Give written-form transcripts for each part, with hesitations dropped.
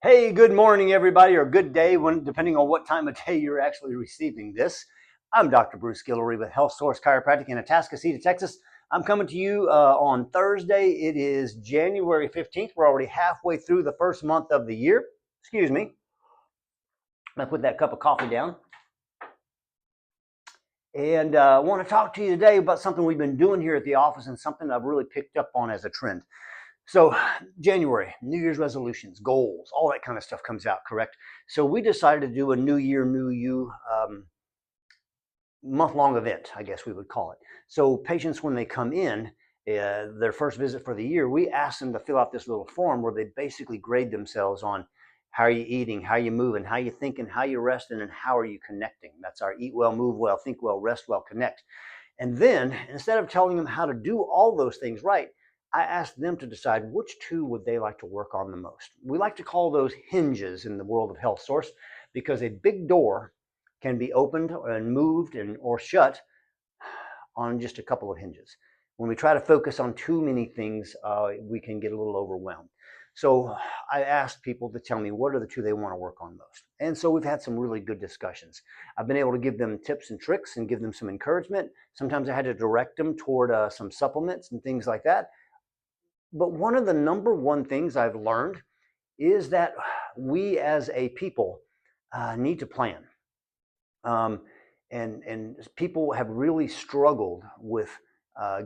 Hey, good morning, everybody, or good day, depending on what time of day you're actually receiving this. I'm Dr. Bruce Guillory with Health Source Chiropractic in Atascocita, Texas. I'm coming to you on Thursday. It is January 15th. We're already halfway through the first month of the year. Excuse me. I'm going to put that cup of coffee down. And I want to talk to you today about something we've been doing here at the office and something I've really picked up on as a trend. So January, New Year's resolutions, goals, all that kind of stuff comes out, correct? So we decided to do a New Year, New You month-long event, I guess we would call it. So patients, when they come in, their first visit for the year, we ask them to fill out this little form where they basically grade themselves on how are you eating, how are you moving, how are you thinking, how are you resting, and how are you connecting. That's our eat well, move well, think well, rest well, connect. And then instead of telling them how to do all those things right, I asked them to decide which two would they like to work on the most. We like to call those hinges in the world of Health Source because a big door can be opened and moved or shut on just a couple of hinges. When we try to focus on too many things, we can get a little overwhelmed. So I asked people to tell me what are the two they want to work on most. And so we've had some really good discussions. I've been able to give them tips and tricks and give them some encouragement. Sometimes I had to direct them toward some supplements and things like that. But one of the number one things I've learned is that we as a people need to plan. And people have really struggled with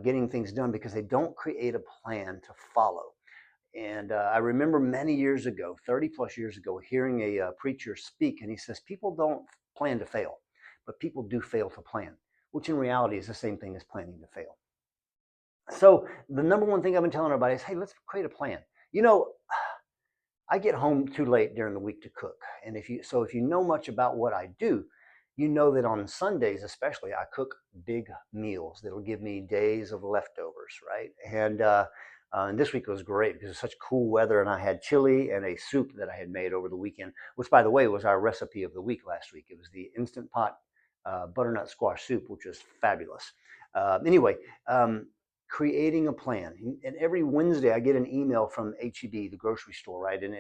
getting things done because they don't create a plan to follow. And I remember many years ago, 30 plus years ago, hearing a preacher speak, and he says, people don't plan to fail, but people do fail to plan, which in reality is the same thing as planning to fail. So the number one thing I've been telling everybody is, hey, let's create a plan. You know, I get home too late during the week to cook. And if you know much about what I do, you know that on Sundays especially, I cook big meals that'll give me days of leftovers, right? And this week was great because it was such cool weather, and I had chili and a soup that I had made over the weekend, which, by the way, was our recipe of the week last week. It was the Instant Pot butternut squash soup, which was fabulous. Anyway, creating a plan. And every Wednesday, I get an email from HEB, the grocery store, right? And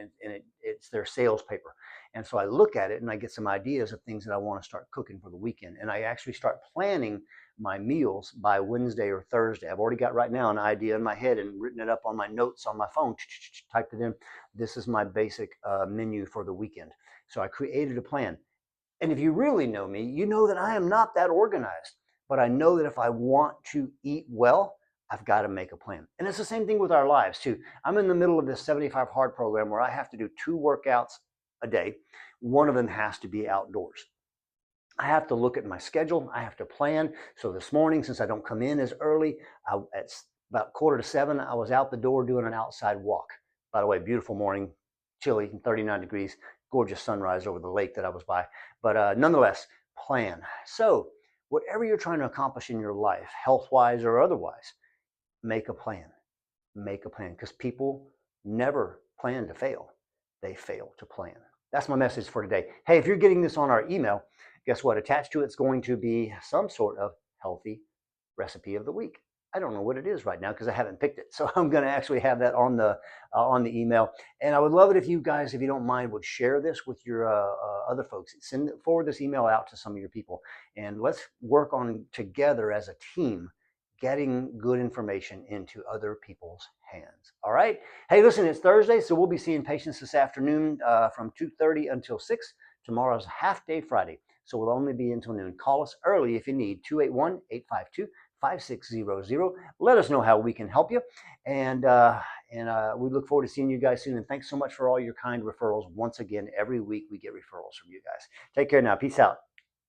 it's their sales paper. And so I look at it and I get some ideas of things that I want to start cooking for the weekend. And I actually start planning my meals by Wednesday or Thursday. I've already got right now an idea in my head and written it up on my notes on my phone, typed it in. This is my basic menu for the weekend. So I created a plan. And if you really know me, you know that I am not that organized. But I know that if I want to eat well, I've got to make a plan. And it's the same thing with our lives too. I'm in the middle of this 75 hard program where I have to do 2 workouts a day. One of them has to be outdoors. I have to look at my schedule. I have to plan. So this morning, since I don't come in as early, at about 6:45, I was out the door doing an outside walk. By the way, beautiful morning, chilly, 39 degrees, gorgeous sunrise over the lake that I was by. But nonetheless, plan. So whatever you're trying to accomplish in your life, health-wise or otherwise, make a plan. Make a plan, because people never plan to fail. They fail to plan. That's my message for today. Hey, if you're getting this on our email, guess what? Attached to it's going to be some sort of healthy recipe of the week. I don't know what it is right now because I haven't picked it. So I'm going to actually have that on the email. And I would love it if you guys, if you don't mind, would share this with your other folks. Forward this email out to some of your people, and let's work on together as a team getting good information into other people's hands. All right. Hey, listen, it's Thursday, so we'll be seeing patients this afternoon from 2:30 until 6. Tomorrow's half day Friday, so we'll only be until noon. Call us early if you need, 281-852-5600. Let us know how we can help you. And we look forward to seeing you guys soon. And thanks so much for all your kind referrals. Once again, every week we get referrals from you guys. Take care now. Peace out.